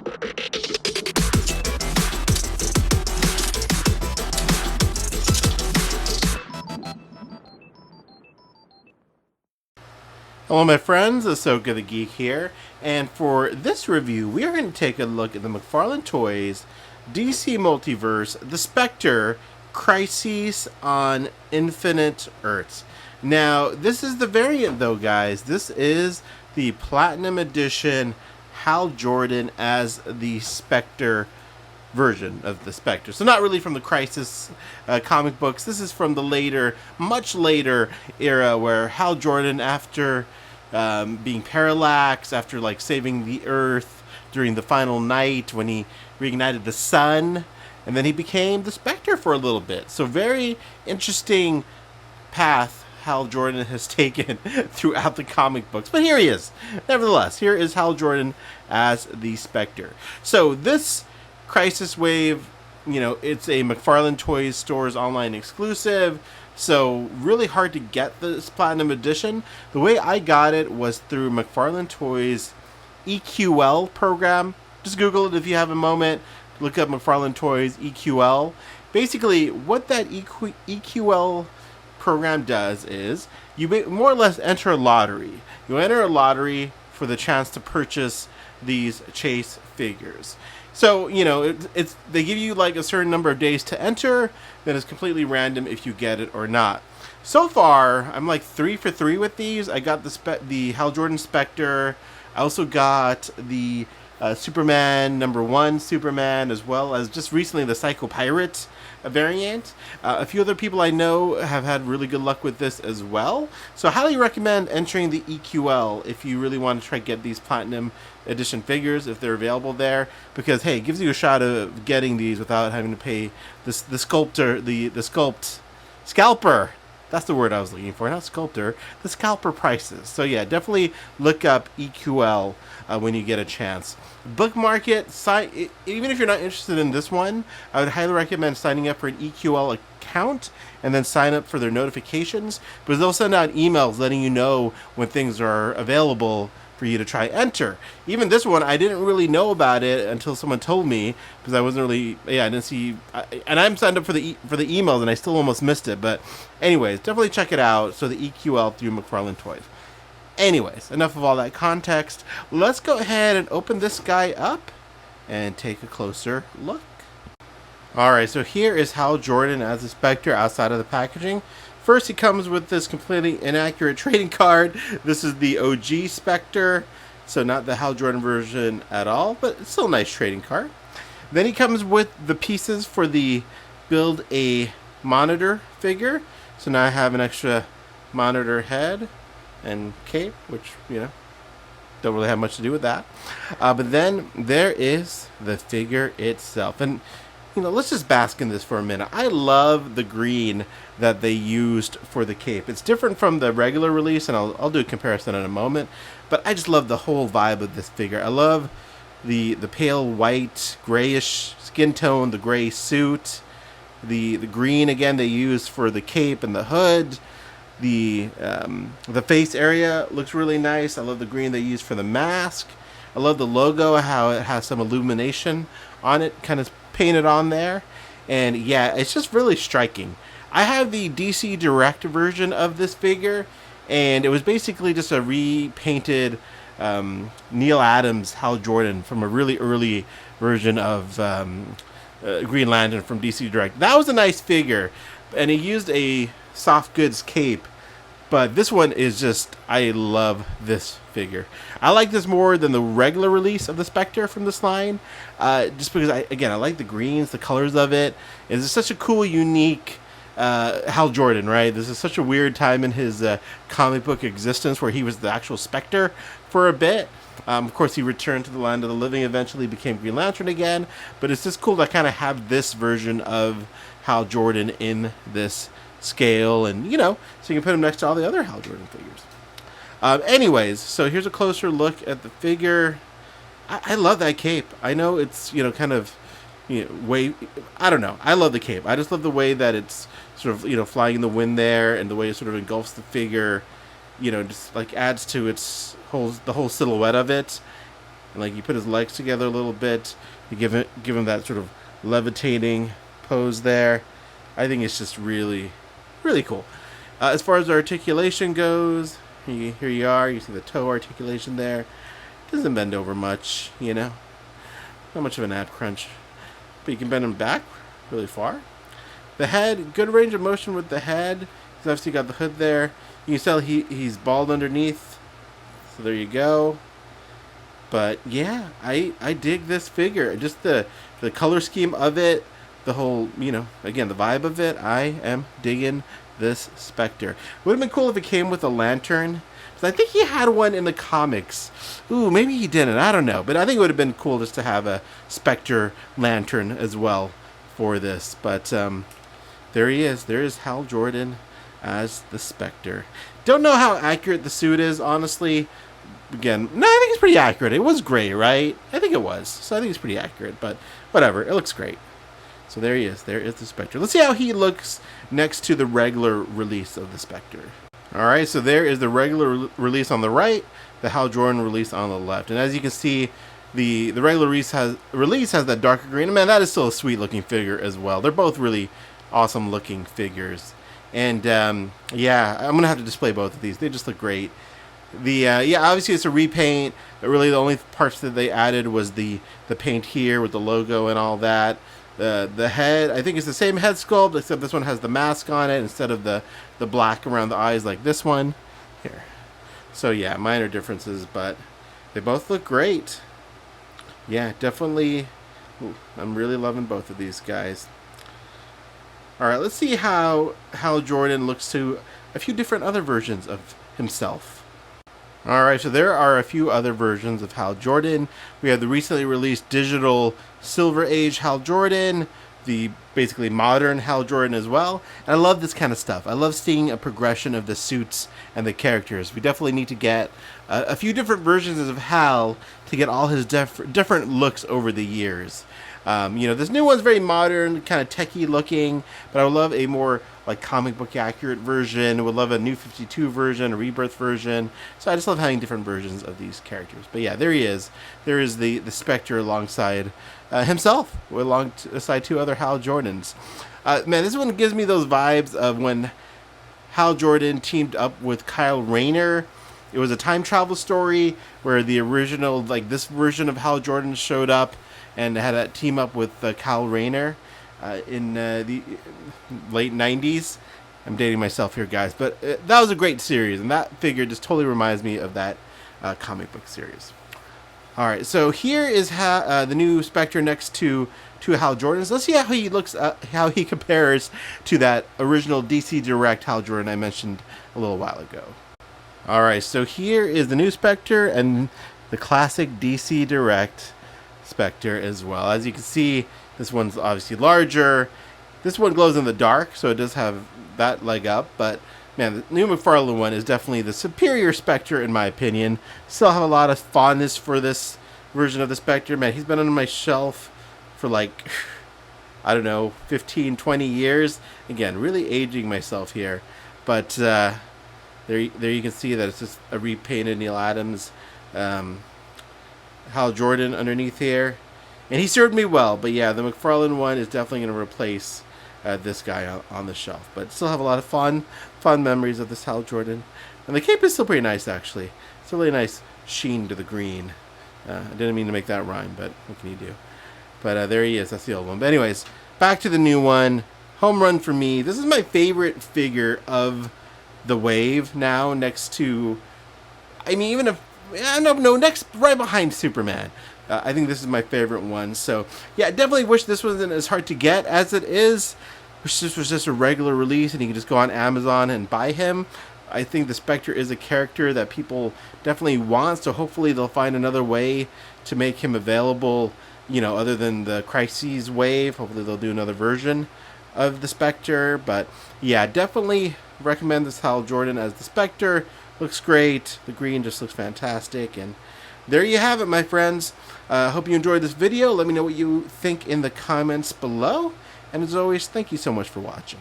Hello my friends, Asoka the Geek here, and for this review we are going to take a look at the McFarlane Toys DC Multiverse, the Spectre, Crisis on Infinite Earths. Now, this is the variant though, guys. This is the Platinum Edition Hal Jordan as the Spectre version of the Spectre. So not really from the Crisis comic books. This is from the later, much later era where Hal Jordan, after being parallaxed, after like saving the Earth during the final night when he reignited the sun, and then he became the Spectre for a little bit. So very interesting path Hal Jordan has taken throughout the comic books. But here he is. Nevertheless, here is Hal Jordan as the Spectre. So this Crisis Wave, you know, it's a McFarlane Toys stores online exclusive, so really hard to get this Platinum Edition. The way I got it was through McFarlane Toys EQL program. Just Google it if you have a moment. Look up McFarlane Toys EQL. Basically, what that EQL program does is you more or less enter a lottery. You enter a lottery for the chance to purchase these Chase figures. So, you know, they give you like a certain number of days to enter, then it's completely random if you get it or not. So far, I'm like 3 for 3 with these. I got the Hal Jordan Spectre. I also got the Superman #1 Superman, as well as just recently the Psycho Pirate variant. A few other people I know have had really good luck with this as well. So I highly recommend entering the EQL if you really want to try to get these Platinum Edition figures, if they're available there, because hey, it gives you a shot of getting these without having to pay the scalper. That's the word I was looking for, not sculptor. The scalper prices. So yeah, definitely look up EQL when you get a chance. Bookmark it. Even if you're not interested in this one, I would highly recommend signing up for an EQL account and then sign up for their notifications, because they'll send out emails letting you know when things are available for you to try enter. Even this one, I didn't really know about it until someone told me, because I wasn't really, I didn't see, and I'm signed up for the emails and I still almost missed it. But anyways, definitely check it out. So the EQL through McFarlane Toys. Anyways, enough of all that context. Let's go ahead and open this guy up and take a closer look. Alright, so here is Hal Jordan as the Spectre outside of the packaging. First, he comes with this completely inaccurate trading card. This is the OG Spectre, so not the Hal Jordan version at all, but it's still a nice trading card. Then he comes with the pieces for the Build a Monitor figure. So now I have an extra monitor head and cape, which, you know, don't really have much to do with that. But then there is the figure itself. And you know, let's just bask in this for a minute. I love the green that they used for the cape. It's different from the regular release, and I'll do a comparison in a moment. But I just love the whole vibe of this figure. I love the pale white, grayish skin tone, the gray suit, the green again they used for the cape and the hood. The face area looks really nice. I love the green they used for the mask. I love the logo, how it has some illumination on it, kind of painted on there. And yeah, it's just really striking. I have the DC Direct version of this figure, and it was basically just a repainted Neil Adams Hal Jordan from a really early version of Green Lantern from DC Direct. That was a nice figure, and he used a soft goods cape. But this one is just, I love this figure. I like this more than the regular release of the Spectre from this line. Just because, I like the greens, the colors of it. It's such a cool, unique Hal Jordan, right? This is such a weird time in his comic book existence where he was the actual Spectre for a bit. Of course, he returned to the land of the living, eventually became Green Lantern again. But it's just cool to kind of have this version of Hal Jordan in this scale, and you know, so you can put him next to all the other Hal Jordan figures. Anyways, so here's a closer look at the figure. I love that cape. I know it's, you know, kind of, you know, way, I don't know. I love the cape. I just love the way that it's sort of, you know, flying in the wind there, and the way it sort of engulfs the figure, you know, just like adds to its the whole silhouette of it. and like you put his legs together a little bit to give him that sort of levitating pose there. I think it's just really, really cool. As far as articulation goes, here you are. You see the toe articulation there. Doesn't bend over much, you know. Not much of an ab crunch, but you can bend him back really far. The head, good range of motion with the head. He's obviously got the hood there. You can tell he's bald underneath. So there you go. But yeah, I dig this figure. Just the color scheme of it, the whole, you know, again, the vibe of it. I am digging this Spectre. Would have been cool if it came with a lantern. I think he had one in the comics. Ooh, maybe he didn't. I don't know. But I think it would have been cool just to have a Spectre lantern as well for this. But there he is. There is Hal Jordan as the Spectre. Don't know how accurate the suit is, honestly. Again, no, I think it's pretty accurate. It was gray, right? I think it was. So I think it's pretty accurate. But whatever. It looks great. So there he is. There is the Spectre. Let's see how he looks next to the regular release of the Spectre. Alright, so there is the regular release on the right, the Hal Jordan release on the left. And as you can see, the regular release has that darker green. And man, that is still a sweet looking figure as well. They're both really awesome looking figures. And yeah, I'm going to have to display both of these. They just look great. Yeah, obviously it's a repaint. Really the only parts that they added was the paint here with the logo and all that. The head, I think it's the same head sculpt, except this one has the mask on it instead of the black around the eyes like this one. Here. So yeah, minor differences, but they both look great. Yeah, definitely. Ooh, I'm really loving both of these guys. Alright, let's see how Hal Jordan looks to a few different other versions of himself. Alright, so there are a few other versions of Hal Jordan. We have the recently released digital Silver Age Hal Jordan, the basically modern Hal Jordan as well. And I love this kind of stuff. I love seeing a progression of the suits and the characters. We definitely need to get a few different versions of Hal to get all his different looks over the years. You know, this new one's very modern, kind of techie looking, but I would love a more like comic book accurate version. I would love a New 52 version, a Rebirth version. So I just love having different versions of these characters. But yeah, there he is. There is the Spectre alongside himself, alongside two other Hal Jordans. Man, this one gives me those vibes of when Hal Jordan teamed up with Kyle Rayner. It was a time travel story where the original, like this version of Hal Jordan showed up and had a team up with Kyle Rayner in the late 90s. I'm dating myself here, guys, but that was a great series, and that figure just totally reminds me of that comic book series. All right, so here is the new Spectre next to Hal Jordan. So let's see how he looks, how he compares to that original DC Direct Hal Jordan I mentioned a little while ago. All right, so here is the new Spectre and the classic DC Direct Spectre as well. As you can see, this one's obviously larger. This one glows in the dark, so it does have that leg up, but man, the new McFarlane one is definitely the superior Spectre in my opinion. Still have a lot of fondness for this version of the Spectre. Man, he's been on my shelf for like, I don't know, 15, 20 years. Again, really aging myself here. But there you can see that it's just a repainted Neil Adams, Hal Jordan underneath here. And he served me well, but yeah, the McFarlane one is definitely going to replace this guy on the shelf. But still have a lot of fond memories of this Hal Jordan. And the cape is still pretty nice, actually. It's a really nice sheen to the green. I didn't mean to make that rhyme, but what can you do? But there he is. That's the old one. But anyways, back to the new one. Home run for me. This is my favorite figure of the wave now, next to, I mean, even if, no, next, right behind Superman. I think this is my favorite one. So, yeah, I definitely wish this wasn't as hard to get as it is. Wish this was just a regular release and you can just go on Amazon and buy him. I think the Spectre is a character that people definitely want, so hopefully they'll find another way to make him available, you know, other than the Crises wave. Hopefully they'll do another version of the Spectre. But, yeah, definitely recommend this Hal Jordan as the Spectre. Looks great. The green just looks fantastic. And there you have it, my friends. Hope you enjoyed this video. Let me know what you think in the comments below. And as always, thank you so much for watching.